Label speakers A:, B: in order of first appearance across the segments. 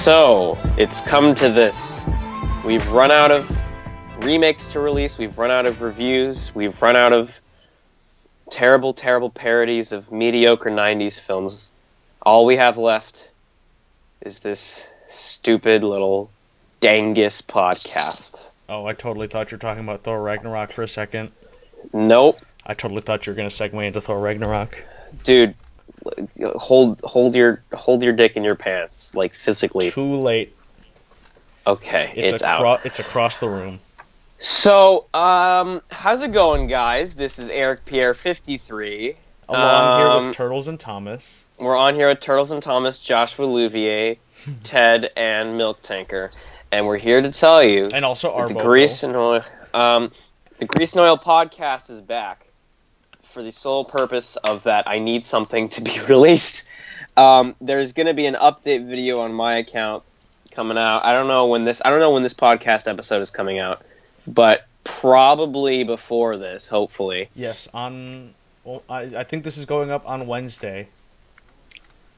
A: So, it's come to this. We've run out of remakes to release, we've run out of reviews, we've run out of terrible, terrible parodies of mediocre 90s films. All we have left is this stupid little dangus podcast.
B: Oh, I totally thought you were talking about Thor Ragnarok for a second.
A: Nope.
B: I totally thought you were going to segue into Thor Ragnarok.
A: Dude, hold your dick in your pants, like physically.
B: Too late.
A: Okay, it's out.
B: It's across the room.
A: So, how's it going, guys? This is Eric Pierre 53.
B: Along here with Turtles and Thomas.
A: We're on here with Turtles and Thomas, Joshua Louvier, Ted, and Milk Tanker, and we're here to tell you.
B: And also our
A: the Grease and Oil. The Grease and Oil podcast is back for the sole purpose of that. I need something to be released. There's going to be an update video on my account coming out. I don't know when this podcast episode is coming out, but probably before this, hopefully.
B: Yes, I think this is going up on Wednesday.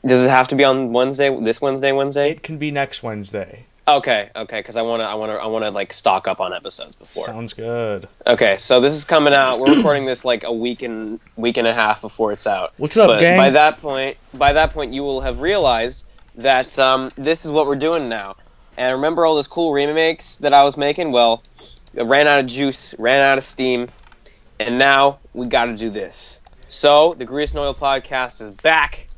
A: Does it have to be on Wednesday? This Wednesday?
B: It can be next Wednesday.
A: Okay, because I want to like stock up on episodes before.
B: Sounds good.
A: Okay, so this is coming out. We're recording this like a week and a half before it's out.
B: What's up, gang?
A: By that point, you will have realized that this is what we're doing now. And remember all those cool remakes that I was making? Well, I ran out of juice, ran out of steam, and now we got to do this. So the Grease and Oil podcast is back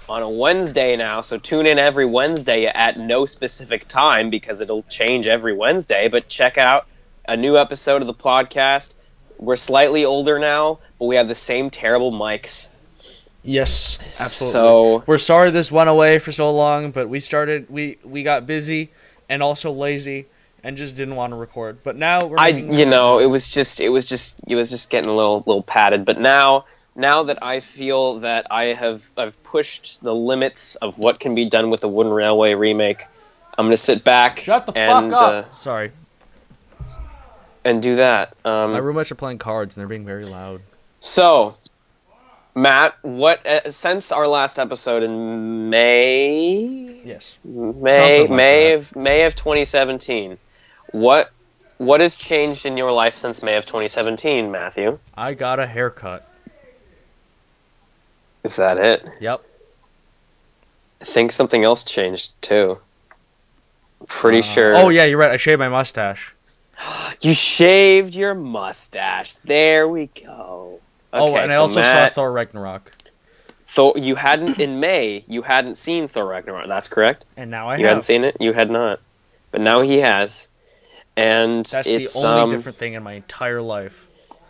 A: on a Wednesday now, so tune in every Wednesday at no specific time because it'll change every Wednesday, but check out a new episode of the podcast. We're slightly older now, but we have the same terrible mics.
B: Yes, absolutely.
A: So
B: we're sorry this went away for so long, but we got busy and also lazy and just didn't want to record. But now we're
A: it was just getting a little padded, but now that I feel that I've pushed the limits of what can be done with a Wooden Railway remake, I'm gonna sit back.
B: Shut the fuck up. Sorry.
A: And do that.
B: My roommates are playing cards and they're being very loud.
A: So, Matt, what since our last episode in May?
B: Yes.
A: May of 2017. What has changed in your life since May of 2017, Matthew?
B: I got a haircut.
A: Is that it?
B: Yep.
A: I think something else changed, too. Pretty sure.
B: Oh, yeah, you're right. I shaved my mustache.
A: You shaved your mustache. There we go. Okay,
B: and I also saw Thor Ragnarok.
A: You hadn't, in May, you hadn't seen Thor Ragnarok. That's correct?
B: And now I have.
A: You hadn't seen it? You had not. But now he has. And
B: that's
A: it's
B: the only different thing in my entire life.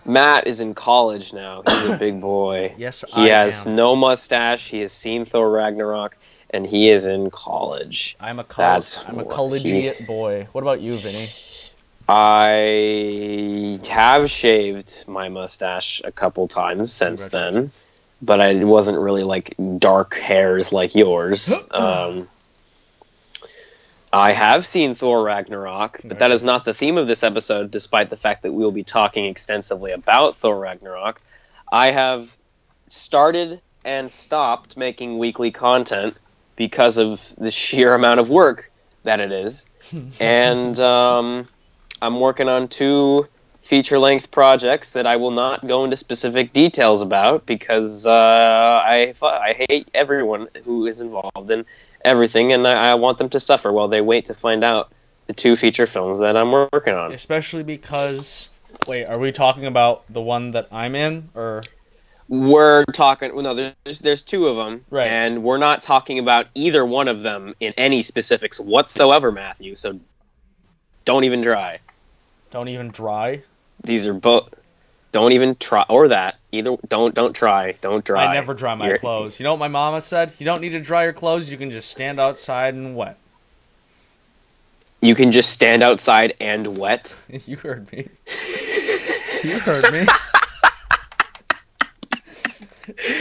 A: Matt is in college now. He's a big boy.
B: Yes,
A: he has no mustache. He has seen Thor Ragnarok, and he is in college.
B: I'm a collegiate boy. What about you, Vinny?
A: I have shaved my mustache a couple times since then, but it wasn't really like dark hairs like yours. I have seen Thor Ragnarok, but that is not the theme of this episode, despite the fact that we will be talking extensively about Thor Ragnarok. I have started and stopped making weekly content because of the sheer amount of work that it is. And I'm working on 2 feature-length projects that I will not go into specific details about because I hate everyone who is involved in everything, and I want them to suffer while they wait to find out the 2 feature films that I'm working on.
B: Especially because... Wait, are we talking about the one that I'm in, or...?
A: We're talking... Well, no, there's 2 of them,
B: right.
A: And we're not talking about either one of them in any specifics whatsoever, Matthew, so don't even try.
B: Don't even try?
A: These are both... Don't even try, or that. Either don't try. Don't dry.
B: I never dry my clothes. You know what my mama said? You don't need to dry your clothes. You can just stand outside and wet.
A: You can just stand outside and wet?
B: You heard me. You heard me.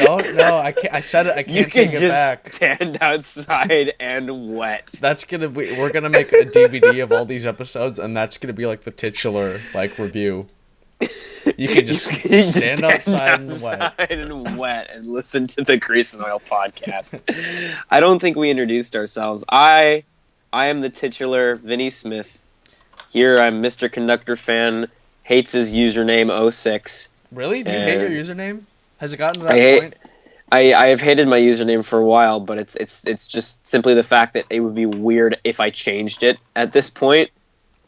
B: I can't. I said it. I can't take it back.
A: You can just stand outside and wet.
B: We're gonna make a DVD of all these episodes, and that's gonna be like the titular review. You can just stand outside
A: and wet and listen to the Grease and Oil podcast. I don't think we introduced ourselves. I I am the titular Vinny Smith. Here I'm Mr. Conductor Fan, hates his username 06.
B: Really? Do you hate your username? Has it gotten to
A: I
B: that point?
A: I have hated my username for a while, but it's just simply the fact that it would be weird if I changed it at this point.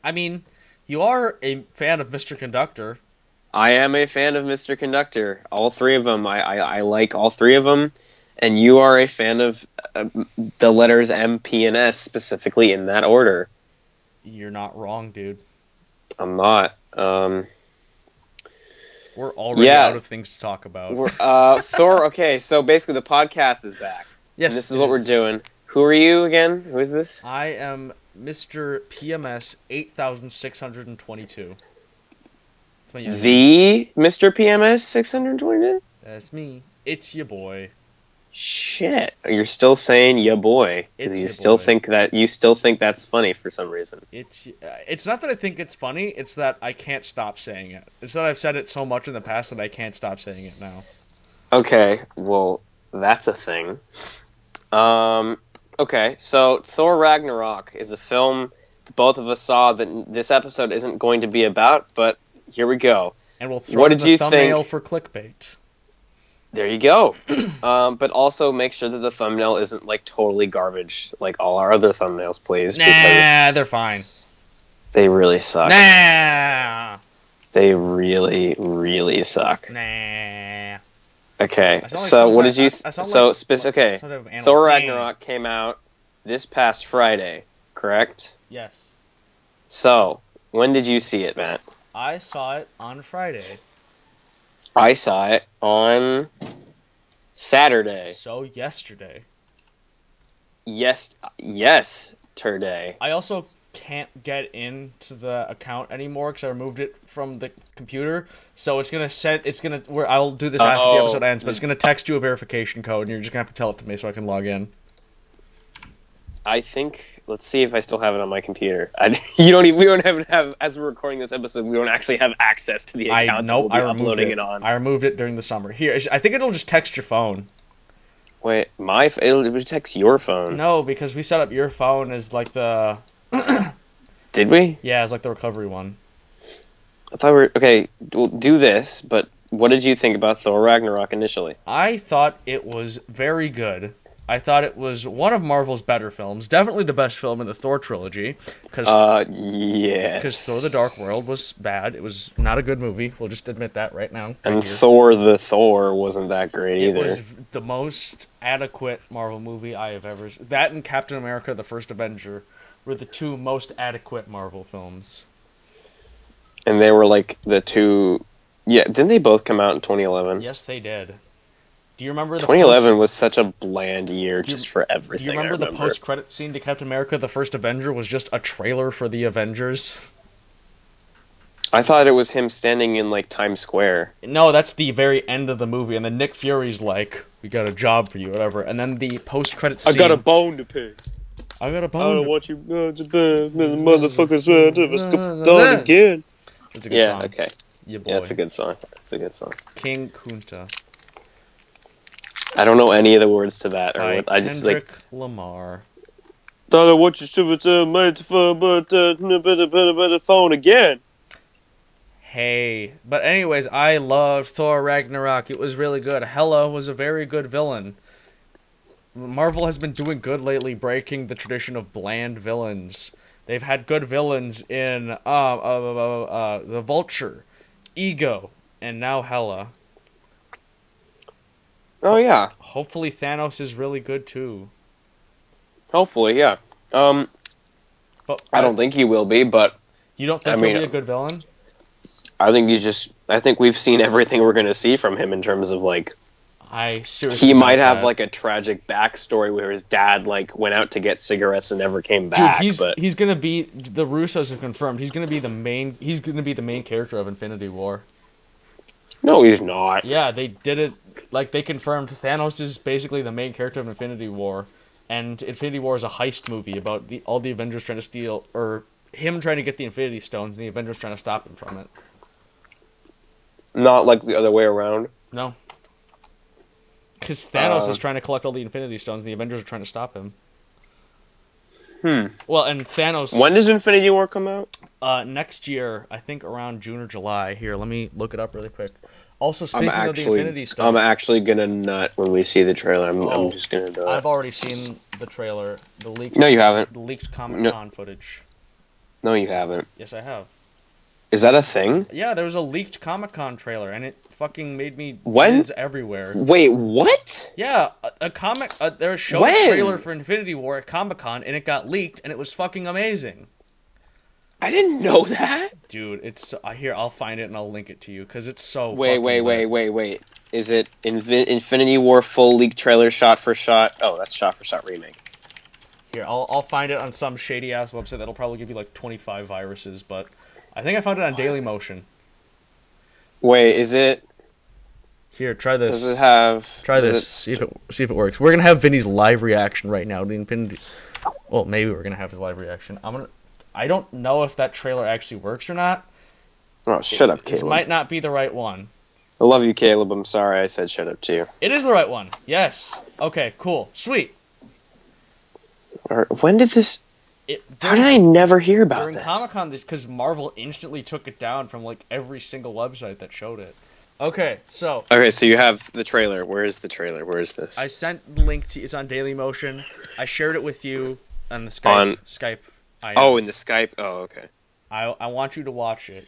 B: I mean, you are a fan of Mr. Conductor.
A: I am a fan of Mr. Conductor. All three of them. I like all three of them. And you are a fan of the letters M, P, and S, specifically in that order.
B: You're not wrong, dude.
A: I'm not.
B: We're already out of things to talk about.
A: Thor, okay, so basically the podcast is back.
B: Yes,
A: and this is what we're doing. Who are you again? Who is this?
B: I am Mr. PMS 8622.
A: The Mr. PMS 622?
B: That's me. It's your boy.
A: Shit, you're still saying ya boy because you still think that's funny for some reason.
B: It's not that I think it's funny, it's that I can't stop saying it. It's that I've said it so much in the past that I can't stop saying it now.
A: Okay, well, that's a thing. Okay, so Thor Ragnarok is a film both of us saw that this episode isn't going to be about, but here we go.
B: And we'll throw in the thumbnail for clickbait.
A: There you go. But also make sure that the thumbnail isn't like totally garbage, like all our other thumbnails, please.
B: Nah, they're fine.
A: They really suck.
B: Nah.
A: They really, really suck.
B: Nah.
A: Okay, so what did you? Okay, Thor Ragnarok came out this past Friday, correct?
B: Yes.
A: So when did you see it, Matt?
B: I saw it on Friday.
A: I saw it on Saturday.
B: So yesterday.
A: Yes, today.
B: I also can't get into the account anymore because I removed it from the computer. So it's gonna I'll do this after the episode ends, but it's gonna text you a verification code, and you're just gonna have to tell it to me so I can log in.
A: I think. Let's see if I still have it on my computer. We don't have as we're recording this episode. We don't actually have access to the account that we'll be uploading it on.
B: I removed it during the summer. Here, I think it'll just text your phone.
A: Wait, it'll text your phone?
B: No, because we set up your phone as like the.
A: Did we?
B: Yeah, as like the recovery one.
A: I thought okay. We'll do this, but what did you think about Thor Ragnarok initially?
B: I thought it was very good. I thought it was one of Marvel's better films. Definitely the best film in the Thor trilogy.
A: Yes.
B: Because Thor the Dark World was bad. It was not a good movie. We'll just admit that right now.
A: And Thor the Thor wasn't that great either. It was
B: the most adequate Marvel movie I have ever seen. That and Captain America the First Avenger were the two most adequate Marvel films.
A: And they were like the two... Yeah, didn't they both come out in 2011?
B: Yes, they did. Do you remember
A: 2011 was such a bland year just for everything.
B: Do you remember the post-credit scene to Captain America the First Avenger was just a trailer for the Avengers?
A: I thought it was him standing in like Times Square.
B: No, that's the very end of the movie, and then Nick Fury's like, "We got a job for you," whatever. And then the post-credit scene.
A: I got a bone to pick.
B: I got a bone.
A: I don't want you motherfuckers done again.
B: It's a good song.
A: Okay.
B: Yeah,
A: it's a good song. It's a good song.
B: King Kunta.
A: I don't know any of the words to that.
B: I just like Lamar.
A: Thought I want you to made the phone again.
B: Hey, but anyways, I loved Thor Ragnarok. It was really good. Hela was a very good villain. Marvel has been doing good lately, breaking the tradition of bland villains. They've had good villains in the Vulture, Ego, and now Hela.
A: Oh yeah.
B: Hopefully Thanos is really good too.
A: Hopefully, yeah.
B: But
A: I don't think he will be, but
B: you don't think he'll be a good villain?
A: I think I think we've seen everything we're going to see from him in terms of like.
B: I seriously.
A: He might have like a tragic backstory where his dad like went out to get cigarettes and never came back.
B: Dude, he's gonna be, the Russos have confirmed he's gonna be the main. He's gonna be the main character of Infinity War.
A: No, he's not.
B: Yeah, they did it. Like, they confirmed Thanos is basically the main character of Infinity War, and Infinity War is a heist movie about all the Avengers trying to steal, or him trying to get the Infinity Stones, and the Avengers trying to stop him from it.
A: Not like the other way around?
B: No. Because Thanos is trying to collect all the Infinity Stones, and the Avengers are trying to stop him. Well, and Thanos.
A: When does Infinity War come out?
B: Next year, I think around June or July. Here, let me look it up really quick. Also, speaking
A: of
B: the Infinity stuff,
A: I'm actually gonna nut when we see the trailer. I'm just gonna do it.
B: I've already seen the trailer. The leaked.
A: No, you haven't.
B: The leaked Comic-Con footage.
A: No, you haven't.
B: Yes, I have.
A: Is that a thing?
B: Yeah, there was a leaked Comic-Con trailer, and it fucking made me
A: jizz
B: everywhere.
A: Wait, what?
B: Yeah, there was a trailer for Infinity War at Comic-Con, and it got leaked, and it was fucking amazing.
A: I didn't know that.
B: Dude, it's here. I'll find it and I'll link it to you because it's so.
A: Wait. Is it Infinity War full leak trailer shot for shot? Oh, that's shot for shot remake.
B: Here, I'll find it on some shady ass website that'll probably give you like 25 viruses, but I think I found it on Dailymotion.
A: Wait, is it?
B: Here, try this.
A: Does it have?
B: Try this. See if it works. We're gonna have Vinny's live reaction right now to Infinity. Well, maybe we're gonna have his live reaction. I don't know if that trailer actually works or not.
A: Oh, shut up, Caleb.
B: This might not be the right one.
A: I love you, Caleb. I'm sorry I said shut up to you.
B: It is the right one. Yes. Okay, cool. Sweet.
A: When did this... How did I never hear about this?
B: During Comic-Con, because Marvel instantly took it down from like every single website that showed it. Okay, so
A: you have the trailer. Where is the trailer? Where is this?
B: I sent the link to... It's on Dailymotion. I shared it with you on the Skype.
A: In the Skype? Oh, okay.
B: I want you to watch it.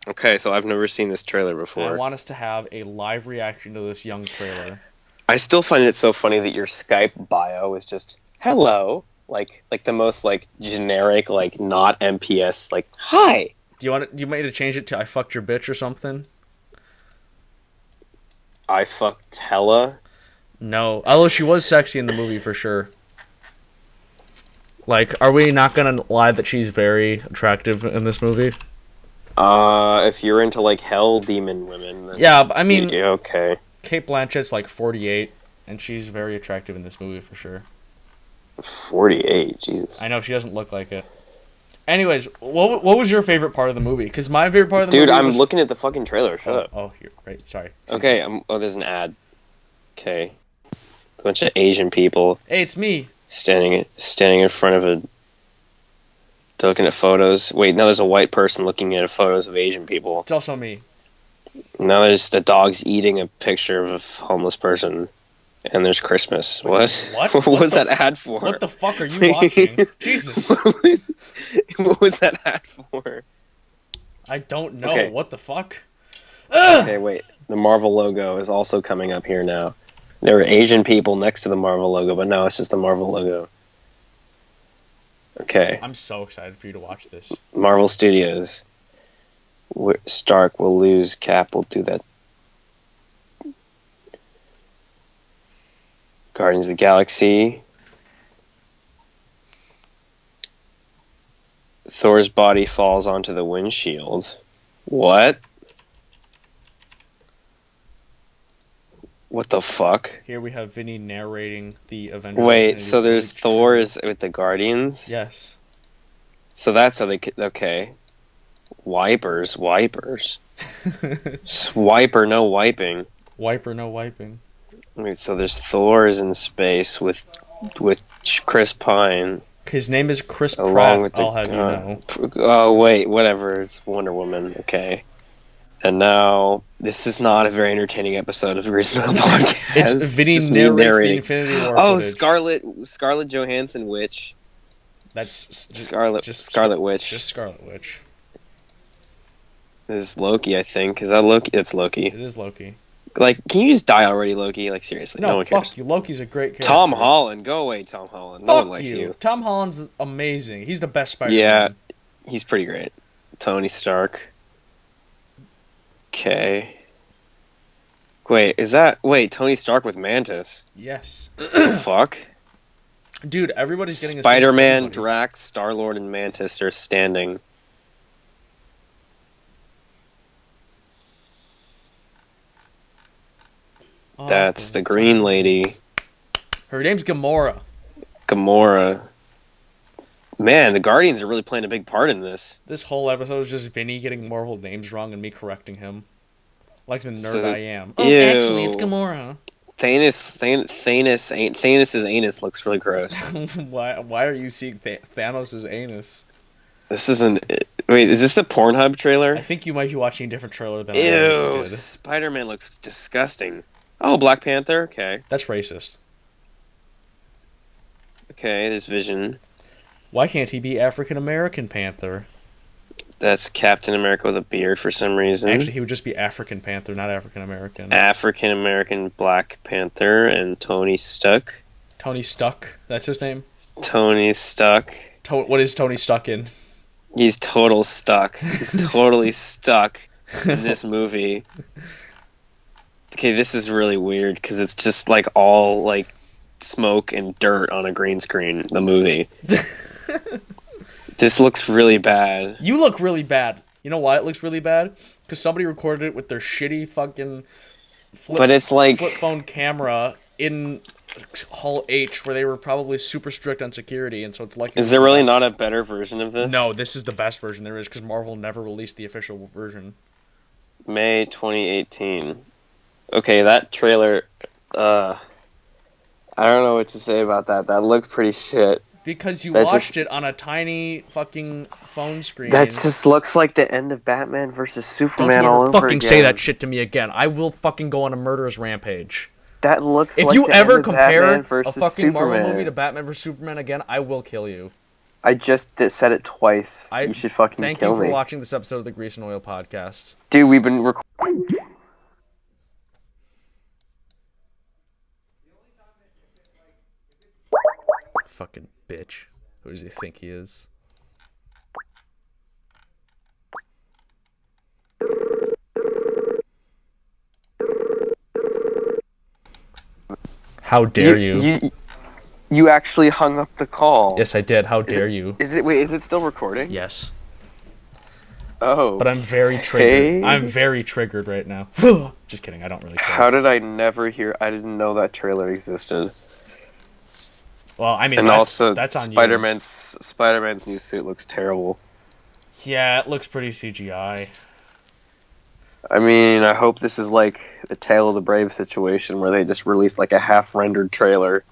A: Okay, so I've never seen this trailer before.
B: And I want us to have a live reaction to this young trailer.
A: I still find it so funny that your Skype bio is just, hello, like the most, like, generic, like, not MPS, like, hi!
B: Do you want me to change it to I fucked your bitch or something?
A: I fucked Hella?
B: No. Although she was sexy in the movie for sure. Like, are we not gonna lie that she's very attractive in this movie?
A: If you're into, like, hell demon women... Then
B: yeah, I mean...
A: Yeah, okay.
B: Cate Blanchett's, like, 48, and she's very attractive in this movie for sure.
A: 48? Jesus.
B: I know, she doesn't look like it. Anyways, what was your favorite part of the movie? Because my favorite part of the movie
A: Dude, I'm looking at the fucking trailer. Shut up.
B: Oh, here. Right, sorry.
A: Okay, there's an ad. Okay. A bunch of Asian people.
B: Hey, it's me.
A: Standing in front of they're looking at photos. Wait, now there's a white person looking at photos of Asian people.
B: It's also me.
A: Now there's the dog's eating a picture of a homeless person. And there's Christmas. What? What was that ad for?
B: What the fuck are you watching? Jesus.
A: What was that ad for?
B: I don't know.
A: Okay.
B: What the fuck?
A: Okay, wait. The Marvel logo is also coming up here now. There were Asian people next to the Marvel logo, but now it's just the Marvel logo. Okay.
B: I'm so excited for you to watch this.
A: Marvel Studios. Stark will lose. Cap will do that. Guardians of the Galaxy. Thor's body falls onto the windshield. What? What the fuck?
B: Here we have Vinny narrating the Avengers.
A: Wait, so there's Thor's with the Guardians?
B: Yes.
A: So that's how they... Okay. Wipers. Swiper, no wiping.
B: Wiper, no wiping.
A: Wait, so there's Thor's in space with Chris Pine.
B: His name is Chris
A: along
B: Pratt,
A: with the,
B: I'll have you know.
A: Oh, wait, whatever. It's Wonder Woman. Okay. And now, this is not a very entertaining episode of the Reasonable Podcast.
B: It's Vinny narrates the Infinity War footage.
A: Scarlett Johansson Witch.
B: That's
A: Scarlet Witch.
B: Just Scarlet Witch.
A: This is Loki, I think. Is that Loki? It's Loki.
B: It is Loki.
A: Like, can you just die already, Loki? Like, seriously, no one cares.
B: Fuck you. Loki's a great character.
A: Tom Holland. Go away, Tom Holland. No one likes you.
B: Tom Holland's amazing. He's the best Spider-Man.
A: Yeah, he's pretty great. Tony Stark. Okay. Wait, Tony Stark with Mantis?
B: Yes.
A: Fuck?
B: Dude, everybody's getting a
A: Spider-Man, Drax, Star-Lord, and Mantis are standing. That's the green lady.
B: Her name's Gamora.
A: Man, the Guardians are really playing a big part in this.
B: This whole episode is just Vinny getting Marvel names wrong and me correcting him. Like the nerd I am. Oh,
A: ew.
B: actually, it's Gamora.
A: Thanos' anus looks really gross.
B: Why are you seeing Thanos' anus?
A: This isn't. Wait, is this the Pornhub trailer?
B: I think you might be watching a different trailer than I
A: Ew,
B: did.
A: Spider-Man looks disgusting. Oh, Black Panther. Okay.
B: That's racist.
A: Okay, there's Vision.
B: Why can't he be African American Panther?
A: That's Captain America with a beard for some reason.
B: Actually, he would just be African Panther, not African American.
A: African American Black Panther and Tony Stark.
B: Tony Stuck. That's his name.
A: Tony Stark.
B: What is Tony Stuck in?
A: He's total stuck. He's totally stuck in this movie. Okay, this is really weird because it's just like all like smoke and dirt on a green screen. The movie. This looks really bad.
B: You look really bad. You know why it looks really bad? Because somebody recorded it with their shitty fucking flip phone camera in Hall H, where they were probably super strict on security, and so it's like.
A: Is there really not a better version of this?
B: No, this is the best version there is because Marvel never released the official version.
A: May 2018. Okay, that trailer. I don't know what to say about that. That looked pretty shit.
B: Because you watched it on a tiny fucking phone screen.
A: That just looks like the end of Batman versus Superman all over again.
B: Don't fucking say that shit to me again. I will fucking go on a murderous rampage.
A: That looks like
B: the end of Batman versus Superman. If you ever compare a fucking
A: Superman.
B: Marvel movie to Batman vs Superman again, I will kill you.
A: I just said it twice. You should fucking kill me.
B: Thank you for watching this episode of the Grease and Oil Podcast.
A: Dude, we've been recording.
B: Fucking bitch. Who does he think he is? How dare you?
A: You actually hung up the call.
B: Yes, I did. How dare you?
A: Is it still recording?
B: Yes.
A: Oh.
B: But I'm very triggered. Hey. I'm very triggered right now. Just kidding. I don't really care.
A: How did I never hear? I didn't know that trailer existed.
B: Well, I mean,
A: and
B: that's on
A: Spider-Man's new suit looks terrible.
B: Yeah, it looks pretty CGI.
A: I mean, I hope this is like the Tale of the Brave situation where they just released like a half-rendered trailer.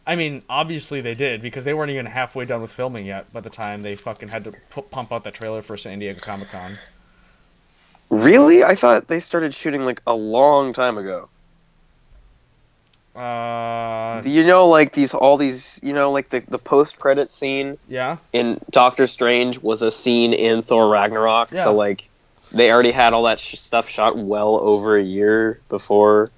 B: I mean, obviously they did, because they weren't even halfway done with filming yet by the time they fucking had to pump out that trailer for San Diego Comic-Con.
A: Really? I thought they started shooting like a long time ago. You know, like all these, you know, like the post-credit scene.
B: Yeah.
A: In Doctor Strange was a scene in Thor Ragnarok,
B: yeah.
A: So like they already had all that stuff shot well over a year before.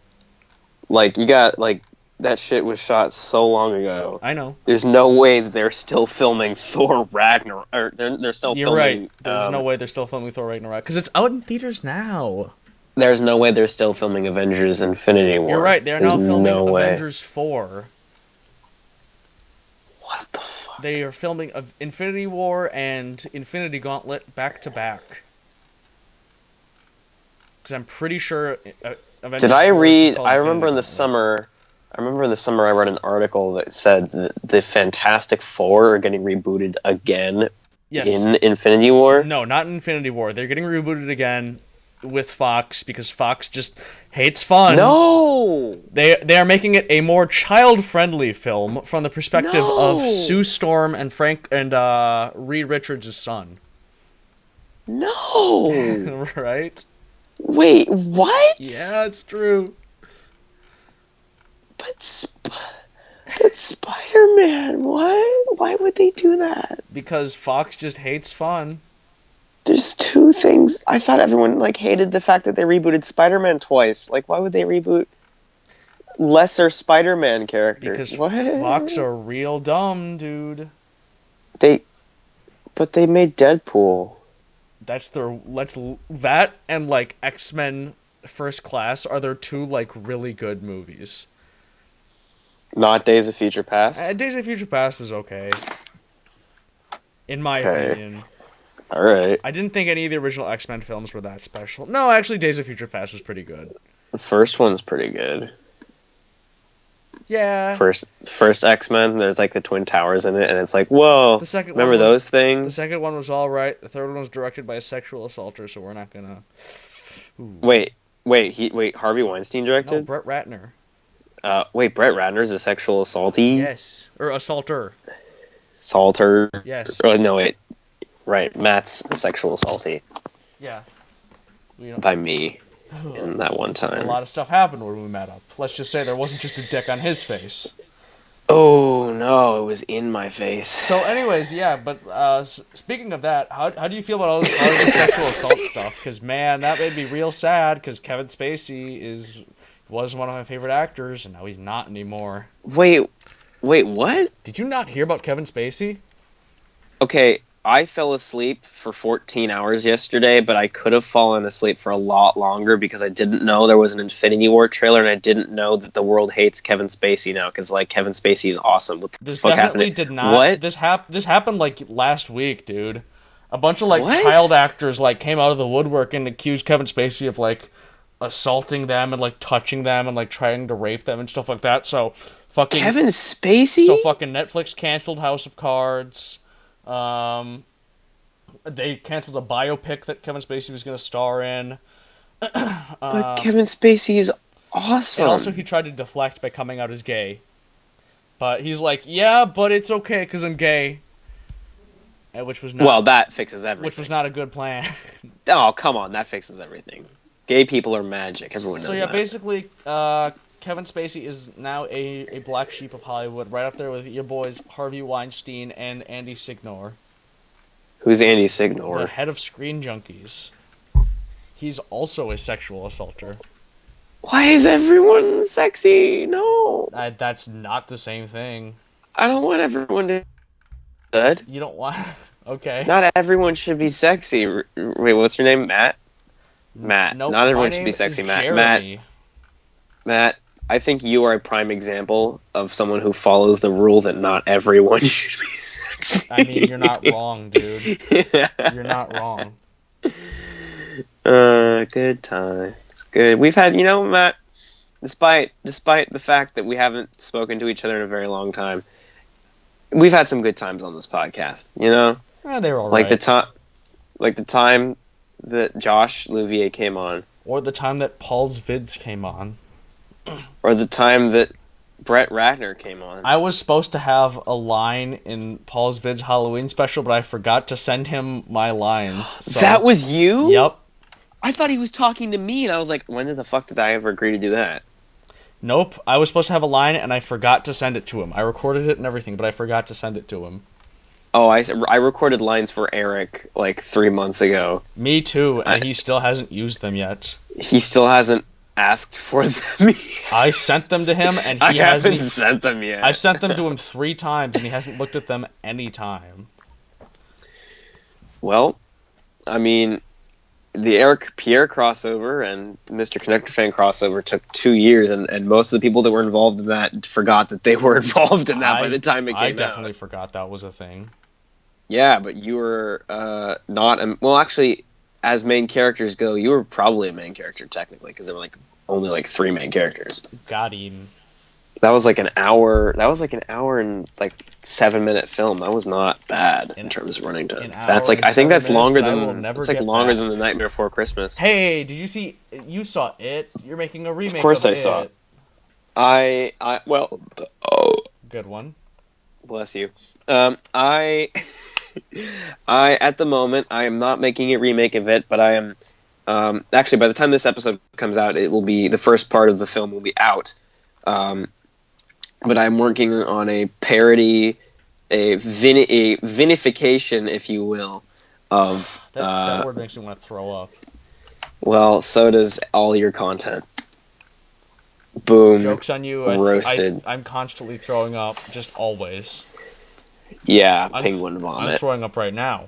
A: Like you got like that shit was shot so long ago.
B: I know.
A: There's no way that they're still filming Thor Ragnarok. Or they're still.
B: You're
A: filming,
B: right. There's no way they're still filming Thor Ragnarok because it's out in theaters now.
A: There's no way they're still filming Avengers Infinity War.
B: You're right, they're now filming Avengers 4.
A: What the fuck?
B: They are filming Infinity War and Infinity Gauntlet back to back. Because I'm pretty sure Avengers
A: Did I
B: 4
A: read...
B: I
A: remember in the summer I read an article that said that the Fantastic Four are getting rebooted again in Infinity War?
B: No, not in Infinity War. They're getting rebooted again with Fox because Fox just hates fun.
A: No!
B: They are making it a more child-friendly film from the perspective of Sue Storm and Reed Richards' son.
A: No!
B: Right?
A: Wait, what?
B: Yeah, it's true.
A: But Spider-Man, what? Why would they do that?
B: Because Fox just hates fun.
A: There's two things. I thought everyone like hated the fact that they rebooted Spider-Man twice. Like, why would they reboot lesser Spider-Man characters?
B: Because Fox are real dumb, dude.
A: But they made Deadpool.
B: That and like X-Men First Class are their two like really good movies.
A: Not Days of Future Past?
B: Days of Future Past was okay. In my opinion.
A: Alright.
B: I didn't think any of the original X-Men films were that special. No, actually, Days of Future Past was pretty good.
A: The first one's pretty good.
B: Yeah.
A: First X-Men, there's like the Twin Towers in it, and it's like, whoa, remember those things?
B: The second one was alright. The third one was directed by a sexual assaulter, so we're not gonna...
A: Ooh. Wait, Harvey Weinstein directed?
B: No, Brett Ratner.
A: Wait, Brett Ratner's a sexual assaultee?
B: Yes. Or assaulter.
A: Salter?
B: Yes.
A: Oh, no, wait. Right, Matt's a sexual assaultee.
B: Yeah.
A: By me. In that one time.
B: A lot of stuff happened when we met up. Let's just say there wasn't just a dick on his face.
A: Oh, no, it was in my face.
B: So anyways, yeah, but speaking of that, how do you feel about all this sexual assault stuff? Because, man, that made me real sad, because Kevin Spacey was one of my favorite actors, and now he's not anymore.
A: Wait, what?
B: Did you not hear about Kevin Spacey?
A: Okay, I fell asleep for 14 hours yesterday, but I could have fallen asleep for a lot longer because I didn't know there was an Infinity War trailer, and I didn't know that the world hates Kevin Spacey now, because, like, Kevin Spacey is awesome. What the fuck happened?
B: Did not.
A: What?
B: This happened, like, last week, dude. A bunch of, like,
A: What?
B: child actors, like, came out of the woodwork and accused Kevin Spacey of, like, assaulting them and, like, touching them and, like, trying to rape them and stuff like that. So, fucking...
A: Kevin Spacey?
B: So, fucking Netflix canceled House of Cards. They canceled a biopic that Kevin Spacey was going to star in.
A: But Kevin Spacey is awesome.
B: And also he tried to deflect by coming out as gay. But he's like, yeah, but it's okay because I'm gay. Which was not...
A: Well, that fixes everything.
B: Which was not a good plan.
A: Oh, come on, that fixes everything. Gay people are magic. Everyone knows that.
B: So yeah, basically, Kevin Spacey is now a black sheep of Hollywood, right up there with your boys Harvey Weinstein and Andy Signor.
A: Who's Andy Signor?
B: The head of Screen Junkies. He's also a sexual assaulter.
A: Why is everyone sexy? No.
B: That's not the same thing.
A: I don't want everyone to be good.
B: You don't want... Okay.
A: Not everyone should be sexy. Wait, what's your name? Matt? Matt.
B: Nope,
A: Not everyone
B: my
A: should be
B: name
A: sexy,
B: is
A: Matt.
B: Jeremy.
A: Matt, I think you are a prime example of someone who follows the rule that not everyone should be sexy.
B: I mean, you're not wrong, dude. You're not wrong.
A: Good time. It's good. We've had, Matt, despite the fact that we haven't spoken to each other in a very long time, we've had some good times on this podcast,
B: They were all
A: like
B: right.
A: The time that Josh Louvier came on.
B: Or the time that Paul's Vids came on.
A: Or the time that Brett Ratner came on.
B: I was supposed to have a line in Paul's Vids Halloween special, but I forgot to send him my lines. So...
A: That was you?
B: Yep.
A: I thought he was talking to me, and I was like, when the fuck did I ever agree to do that?
B: Nope. I was supposed to have a line, and I forgot to send it to him. I recorded it and everything, but I forgot to send it to him.
A: Oh, I recorded lines for Eric, like, 3 months ago.
B: Me too, and he still hasn't used them yet.
A: He still hasn't asked for them.
B: I sent them to him, and
A: I
B: he
A: haven't sent them yet.
B: I sent them to him 3 times, and he hasn't looked at them any time.
A: Well, I mean, the Eric Pierre crossover and Mr. Connector Fan crossover took 2 years, and most of the people that were involved in that forgot that they were involved in that by the time it came out.
B: I definitely forgot that was a thing.
A: Yeah, but you were not... well, actually, as main characters go, you were probably a main character, technically, because there were only 3 main characters.
B: Got him.
A: That was like an hour... That was like an hour and 7-minute film. That was not bad in terms of running time. That's I think that's longer than... It's longer than The Nightmare Before Christmas.
B: Hey, did you see... You saw It? You're making a remake of It.
A: Of course I saw it. Well... Oh.
B: Good one.
A: Bless you. I at the moment, I am not making a remake of it, but I am... actually, by the time this episode comes out, it will be... The first part of the film will be out. But I'm working on a parody, a vinification, if you will, of...
B: That word makes me want to throw up.
A: Well, so does all your content. Boom.
B: Joke's on you.
A: Roasted.
B: I'm constantly throwing up, just always.
A: Yeah, penguin vomit.
B: I'm throwing up right now.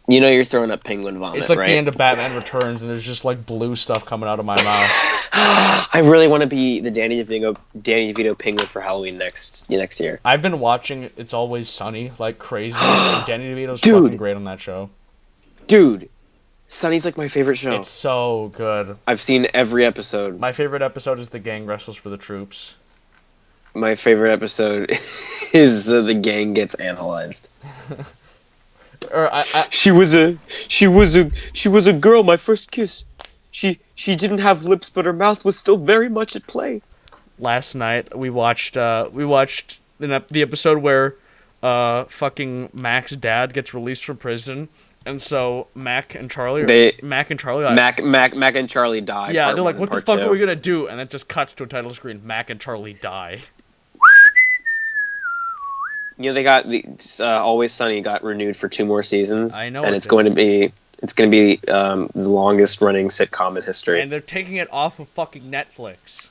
A: You know you're throwing up penguin vomit,
B: It's like
A: right?
B: the end of Batman Returns, and there's just blue stuff coming out of my mouth.
A: I really want to be the Danny DeVito penguin for Halloween next year.
B: I've been watching It's Always Sunny like crazy. And Danny DeVito's fucking great on that show.
A: Dude, Sunny's my favorite show.
B: It's so good.
A: I've seen every episode.
B: My favorite episode is the gang wrestles for the troops.
A: My favorite episode is the gang gets analyzed. She was a girl. My first kiss. She didn't have lips, but her mouth was still very much at play.
B: last night. We watched the episode where fucking Mac's dad gets released from prison, and so Mac and Charlie
A: Mac and Charlie die.
B: Yeah, they're like, what the fuck
A: two.
B: are we gonna do? And it just cuts to a title screen, Mac and Charlie die.
A: You know, they got Always Sunny got renewed for 2 more seasons.
B: I know,
A: and it's going to be the longest running sitcom in history.
B: And they're taking it off of fucking Netflix.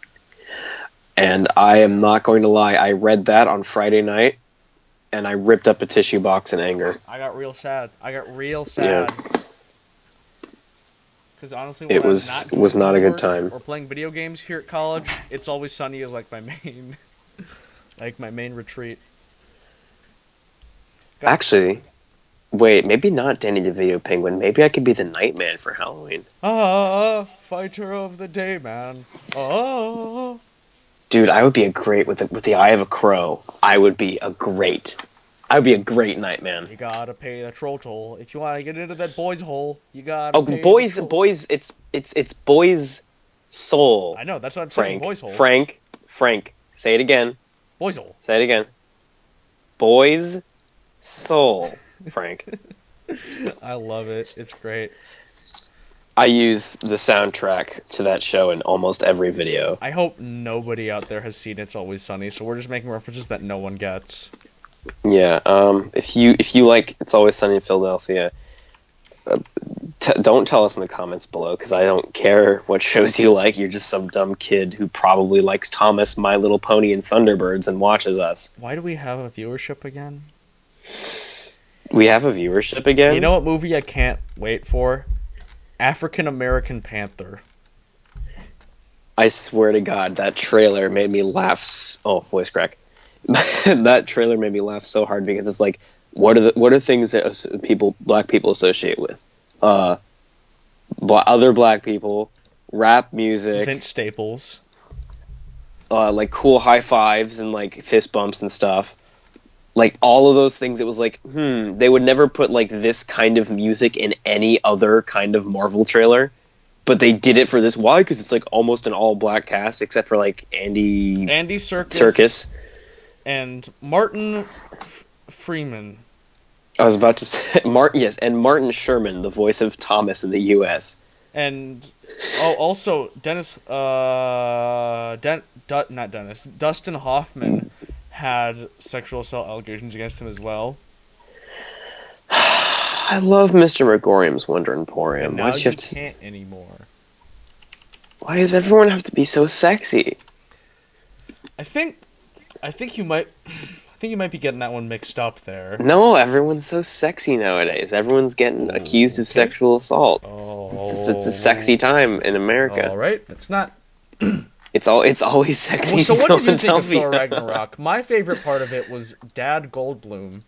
A: And I am not going to lie, I read that on Friday night, and I ripped up a tissue box in anger.
B: I got real sad.
A: Yeah.
B: Because honestly,
A: it was not a good time.
B: Or playing video games here at college, It's Always Sunny is like my main, like my main retreat.
A: Actually, wait, maybe not Danny DeVito Penguin. Maybe I could be the Nightman for Halloween.
B: Fighter of the day, man.
A: Dude, I would be a great with the eye of a crow. I would be a great Nightman.
B: You gotta pay the troll toll if you want to get into that boys' hole. You gotta.
A: Oh, boys! It's boys' soul.
B: I know, that's what I'm saying. Boys' hole.
A: Frank, say it again.
B: Boys' hole.
A: Say it again. Boys' soul, Frank.
B: I love it. It's great.
A: I use the soundtrack to that show in almost every video.
B: I hope nobody out there has seen It's Always Sunny, so we're just making references that no one gets.
A: Yeah, if you like It's Always Sunny in Philadelphia, don't tell us in the comments below, because I don't care what shows you like. You're just some dumb kid who probably likes Thomas, My Little Pony, and Thunderbirds and watches us.
B: Why do we have a viewership again?
A: We have a viewership again?
B: You know what movie I can't wait for? African American Panther.
A: I swear to God, that trailer made me laugh. Oh, voice crack. That trailer made me laugh so hard, because it's like, what are things that black people associate with? Other black people, rap music,
B: Vince Staples,
A: like cool high fives and like fist bumps and stuff. Like all of those things, it was like, they would never put like this kind of music in any other kind of Marvel trailer, but they did it for this. Why? Because it's like almost an all black cast, except for like Andy Serkis
B: and Martin Freeman.
A: I was about to say Martin Sherman, the voice of Thomas in the U.S.
B: And also Dennis, Dustin Hoffman had sexual assault allegations against him as well.
A: I love Mr. Megorium's Wonder Emporium.
B: Now you can't anymore.
A: Why does everyone have to be so sexy?
B: I think you might be getting that one mixed up there.
A: No, everyone's so sexy nowadays. Everyone's getting accused of sexual assault. It's a sexy time in America.
B: All right, it's not.
A: It's always sexy.
B: Well, so what did you think of Thor Ragnarok? My favorite part of it was Dad Goldblum.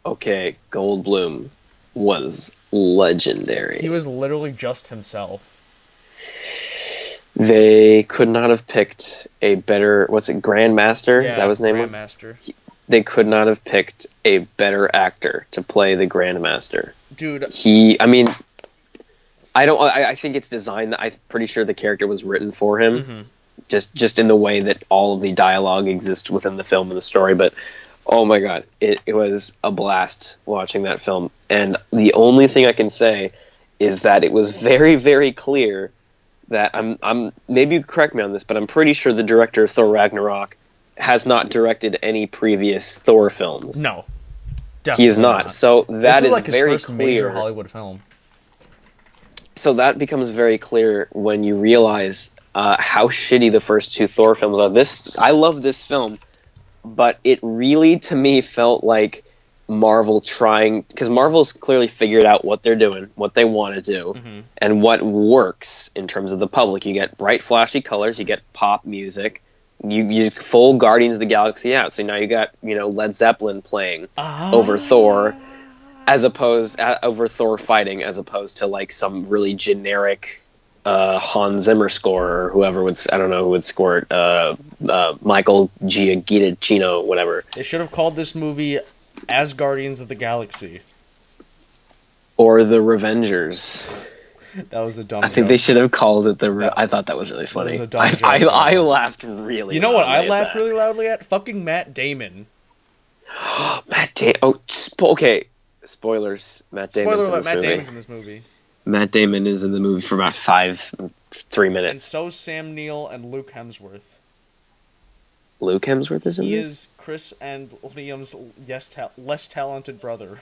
A: Okay, Goldblum was legendary.
B: He was literally just himself.
A: They could not have picked a better... What's it? Grandmaster?
B: Yeah,
A: is that what his name was?
B: Grandmaster.
A: They could not have picked a better actor to play the Grandmaster.
B: Dude.
A: I think it's designed... I'm pretty sure the character was written for him. Mm-hmm. Just in the way that all of the dialogue exists within the film and the story. But, oh my god, it was a blast watching that film. And the only thing I can say is that it was very, very clear that I'm maybe you correct me on this, but I'm pretty sure the director of Thor Ragnarok has not directed any previous Thor films.
B: No,
A: he is not. So that is
B: like his
A: very
B: first
A: clear.
B: Major Hollywood film.
A: So that becomes very clear when you realize how shitty the first 2 Thor films are. I love this film, but it really, to me, felt like Marvel trying, because Marvel's clearly figured out what they're doing, what they want to do, and what works in terms of the public. You get bright, flashy colors, you get pop music, you use full Guardians of the Galaxy out. So now you got Led Zeppelin playing over Thor, over Thor fighting, as opposed to like some really generic Hans Zimmer score or whoever would score it, Michael Giacchino, whatever.
B: They should have called this movie As Guardians of the Galaxy.
A: Or the Revengers.
B: That was a dumb
A: I think
B: joke.
A: they should have called it I thought that was really funny.
B: was a dumb joke,
A: I laughed really.
B: You know what I
A: loudly at
B: laughed
A: that.
B: really loudly at? Fucking Matt Damon.
A: Matt Damon. Oh, okay. Spoilers. Matt Damon's
B: Spoiler
A: in
B: alert,
A: this
B: Matt
A: movie.
B: Damon's in this movie.
A: Matt Damon is in the movie for about 3 minutes.
B: And so's Sam Neill and Luke Hemsworth.
A: Luke Hemsworth is in
B: He
A: this?
B: is Chris and Liam's less talented brother.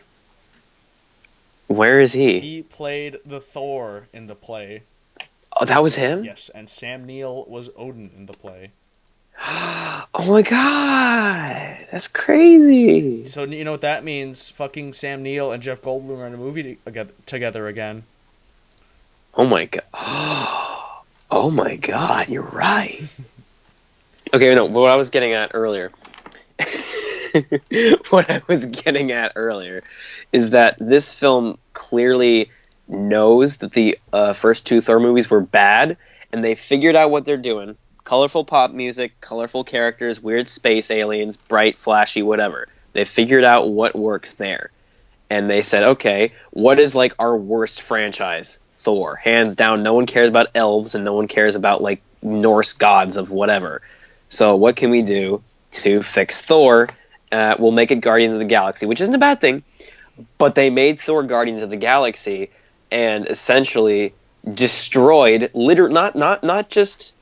A: Where is he?
B: He played the Thor in the play.
A: Oh, that was him?
B: Yes, and Sam Neill was Odin in the play.
A: Oh my god! That's crazy!
B: So you know what that means? Fucking Sam Neill and Jeff Goldblum are in a movie together again.
A: Oh my god. Oh my god, you're right. Okay, no, what I was getting at earlier. What I was getting at earlier is that this film clearly knows that the first two Thor movies were bad, and they figured out what they're doing. Colorful pop music, colorful characters, weird space aliens, bright, flashy, whatever. They figured out what works there. And they said, okay, what is like our worst franchise? Thor. Hands down, no one cares about elves and no one cares about like Norse gods of whatever. So what can we do to fix Thor? We'll make it Guardians of the Galaxy, which isn't a bad thing. But they made Thor Guardians of the Galaxy and essentially destroyed, not just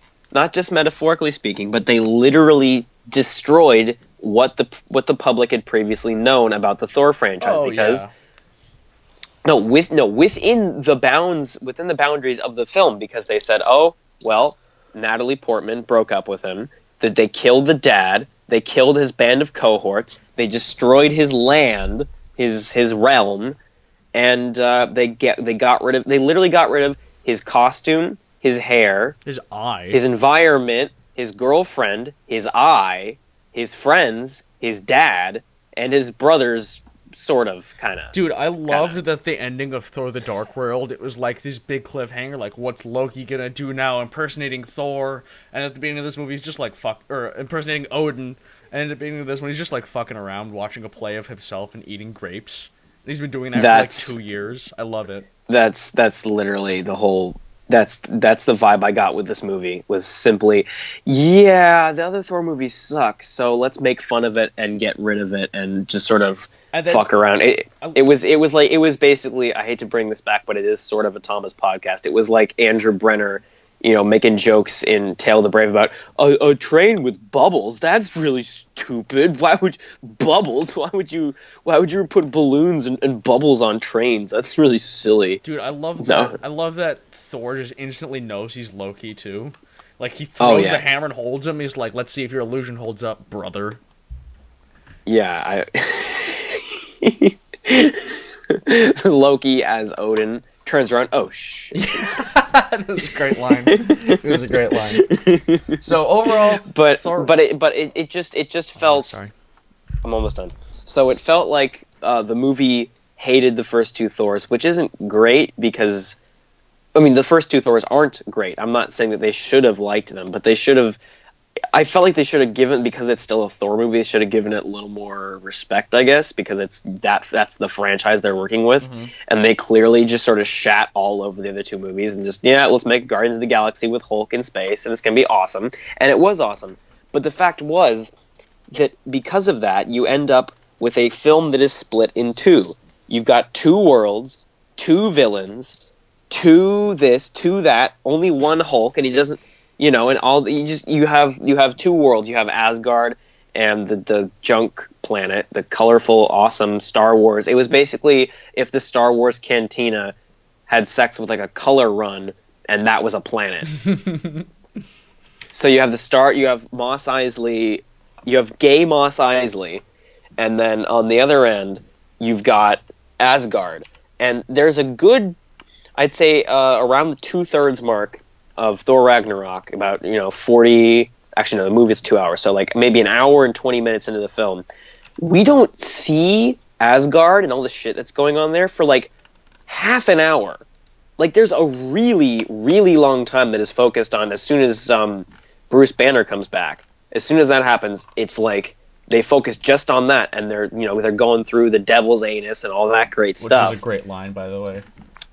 A: metaphorically speaking, but they literally destroyed what the public had previously known about the Thor franchise. Within the boundaries of the film, because they said, oh well, Natalie Portman broke up with him, that they killed the dad, they killed his band of cohorts, they destroyed his land, his realm, and they literally got rid of his costume, his hair,
B: his eye,
A: his environment, his girlfriend, his eye, his friends, his dad, and his brothers, sort of, kind of.
B: Dude, I loved that the ending of Thor the Dark World, it was like this big cliffhanger, like, what's Loki gonna do now, impersonating Thor, and at the beginning of this movie, he's just like, impersonating Odin, and at the beginning of this one, he's just like fucking around, watching a play of himself and eating grapes. And he's been doing that for like 2 years. I love it.
A: That's literally the whole... That's the vibe I got with this movie, was simply, yeah, the other Thor movies suck, so let's make fun of it and get rid of it and just sort of fuck around. It was basically, I hate to bring this back, but it is sort of a Thomas podcast. It was like Andrew Brenner, making jokes in Tale of the Brave about a train with bubbles. That's really stupid. Why would you put balloons and bubbles on trains? That's really silly.
B: Dude, I love that. I love that Thor just instantly knows he's Loki too. Like, he throws the hammer and holds him. He's like, "Let's see if your illusion holds up, brother."
A: Yeah, Loki as Odin turns around. Oh shit!
B: That was a great line. It was a great line. So overall, it just felt. Sorry.
A: I'm almost done. So it felt like the movie hated the first two Thors, which isn't great because, I mean, the first two Thors aren't great. I'm not saying that they should have liked them, but they should have. I felt like they should have given, because it's still a Thor movie, they should have given it a little more respect, I guess, because that's the franchise they're working with, and they clearly just sort of shat all over the other two movies and just, let's make Guardians of the Galaxy with Hulk in space, and it's gonna be awesome, and it was awesome. But the fact was that because of that, you end up with a film that is split in two. You've got two worlds, two villains, two this, two that, only one Hulk, and he doesn't. And you have two worlds. You have Asgard and the junk planet, the colorful, awesome Star Wars. It was basically if the Star Wars cantina had sex with like a color run, and that was a planet. So you have Mos Eisley, you have gay Mos Eisley, and then on the other end you've got Asgard. And there's a good, I'd say, around the 2/3 mark of Thor Ragnarok, about 40. Actually, no, the movie's 2 hours, so like maybe an hour and 20 minutes into the film, we don't see Asgard and all the shit that's going on there for like half an hour. Like, there's a really, really long time that is focused on as soon as Bruce Banner comes back. As soon as that happens, it's like they focus just on that, and they're going through the devil's anus and all that great stuff.
B: Which is a great line, by the way.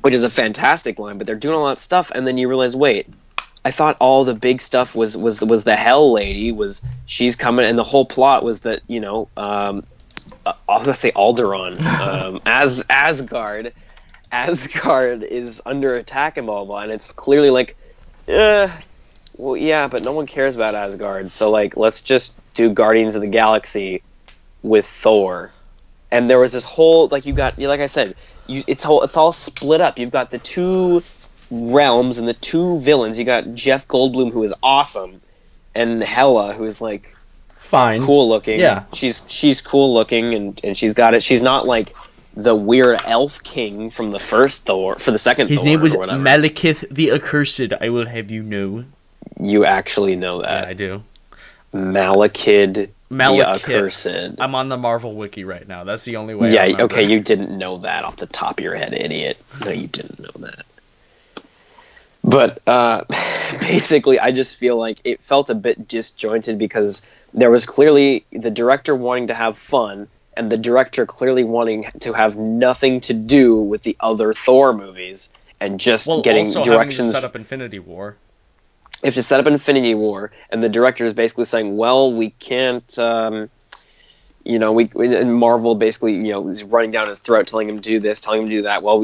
A: which is a fantastic line. But they're doing all that stuff, and then you realize, wait, I thought all the big stuff was the Hell Lady, she's coming, and the whole plot was that, you know, I was gonna say Alderaan, Asgard is under attack and blah blah blah, and it's clearly like, well, yeah, but no one cares about Asgard, so like let's just do Guardians of the Galaxy with Thor. And there was this whole, like, like I said, it's all split up. You've got the two realms and the two villains. You got Jeff Goldblum, who is awesome, and Hela, who is like
B: fine,
A: cool looking.
B: Yeah,
A: she's cool looking, and she's got it. She's not like the weird elf king from the first Thor, for the second Thor.
B: His name was Malekith the Accursed, I will have you know.
A: You actually know that?
B: Yeah, I do.
A: Malekith the Accursed.
B: I'm on the Marvel wiki right now. That's the only way.
A: Yeah, okay, you didn't know that off the top of your head, idiot. No, you didn't know that. But basically, I just feel like it felt a bit disjointed because there was clearly the director wanting to have fun, and the director clearly wanting to have nothing to do with the other Thor movies, and just getting
B: also
A: directions.
B: Having to set up Infinity War.
A: If to set up Infinity War, and the director is basically saying, well, we can't, you know, and Marvel basically, you know, is running down his throat, telling him to do this, telling him to do that. Well,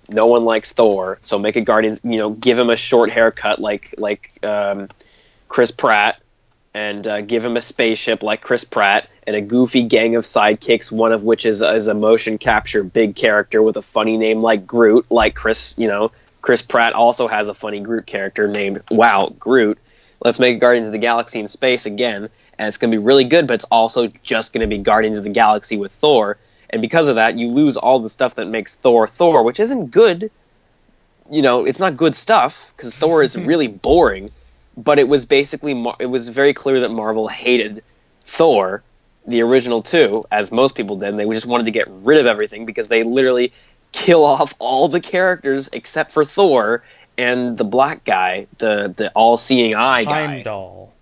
A: no one likes Thor, so make a Guardians, you know, give him a short haircut like Chris Pratt, and give him a spaceship like Chris Pratt, and a goofy gang of sidekicks, one of which is a motion capture big character with a funny name like Groot, like Chris Pratt also has a funny Groot character named, Groot. Let's make Guardians of the Galaxy in space again, and it's going to be really good, but it's also just going to be Guardians of the Galaxy with Thor. And because of that, you lose all the stuff that makes Thor, which isn't good. You know, it's not good stuff, because Thor is really boring. But it was basically, it was very clear that Marvel hated Thor, the original two, as most people did, and they just wanted to get rid of everything, because they literally kill off all the characters except for Thor and the black guy, the all-seeing eye guy.
B: Heimdall.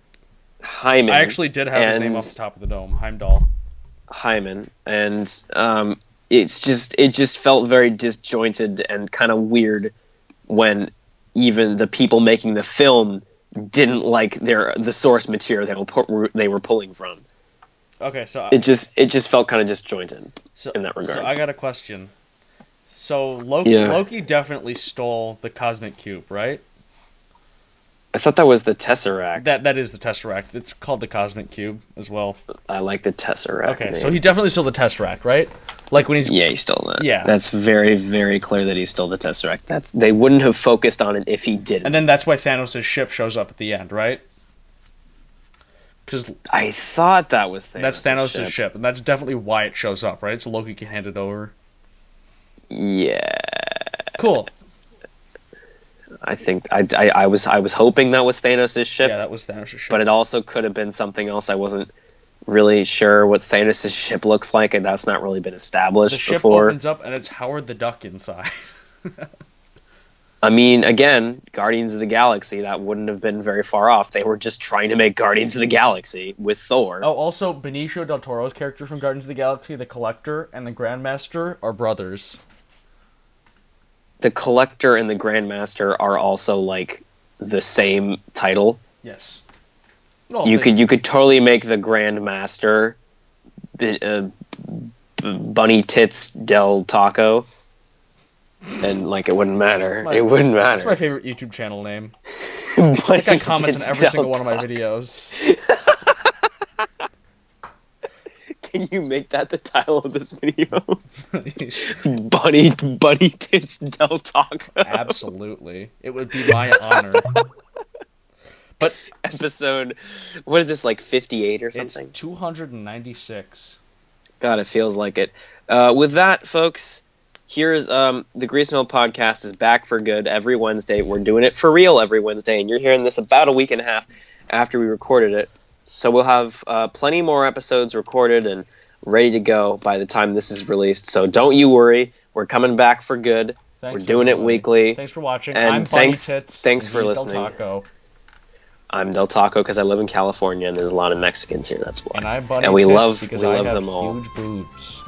A: Hyman.
B: I actually did have his name off the top of the dome. Heimdall.
A: Hyman. And it just felt very disjointed and kind of weird when even the people making the film didn't like the source material they were pulling from.
B: Okay, so
A: it just felt kind of disjointed in that regard.
B: So I got a question. So Loki definitely stole the Cosmic Cube, right?
A: I thought that was the Tesseract.
B: That is the Tesseract. It's called the Cosmic Cube as well.
A: I like the Tesseract.
B: Okay,
A: name.
B: so he definitely stole the Tesseract, right? Like when
A: he stole that.
B: Yeah,
A: that's very, very clear that he stole the Tesseract. They wouldn't have focused on it if he didn't.
B: And then that's why Thanos' ship shows up at the end, right? Because
A: I thought that was Thanos'.
B: That's Thanos' ship, and that's definitely why it shows up, right? So Loki can hand it over.
A: Yeah.
B: Cool.
A: I think I was hoping that was Thanos' ship.
B: Yeah, that was Thanos' ship.
A: But it also could have been something else. I wasn't really sure what Thanos' ship looks like, and that's not really been established before.
B: The ship opens up, and it's Howard the Duck inside.
A: I mean, again, Guardians of the Galaxy, that wouldn't have been very far off. They were just trying to make Guardians of the Galaxy with Thor.
B: Oh, also, Benicio del Toro's character from Guardians of the Galaxy, the Collector and the Grandmaster, are brothers.
A: The Collector and the Grandmaster are also, like, the same title.
B: Yes.
A: Well, you could totally make the Grandmaster Bunny Tits DelTaco. And, like, it wouldn't matter. It wouldn't matter.
B: That's my favorite YouTube channel name. That guy comments on every single one of my videos.
A: Can you make that the title of this video? Bunny Tits DelTaco.
B: Absolutely. It would be my honor. But
A: episode, what is this, like 58 or something?
B: It's 296.
A: God, it feels like it. With that, folks, here's the Grease Mill Podcast is back for good every Wednesday. We're doing it for real every Wednesday, and you're hearing this about a week and a half after we recorded it. So we'll have plenty more episodes recorded and ready to go by the time this is released. So don't you worry. We're coming back for good. We're doing it weekly.
B: Thanks for watching.
A: And
B: I'm
A: thanks
B: DelTaco.
A: for listening. I'm DelTaco because I live in California and there's a lot of Mexicans here. That's why.
B: And I'm Bunny
A: we
B: Tits
A: love
B: because
A: we
B: I
A: love
B: have
A: them all.
B: huge boobs.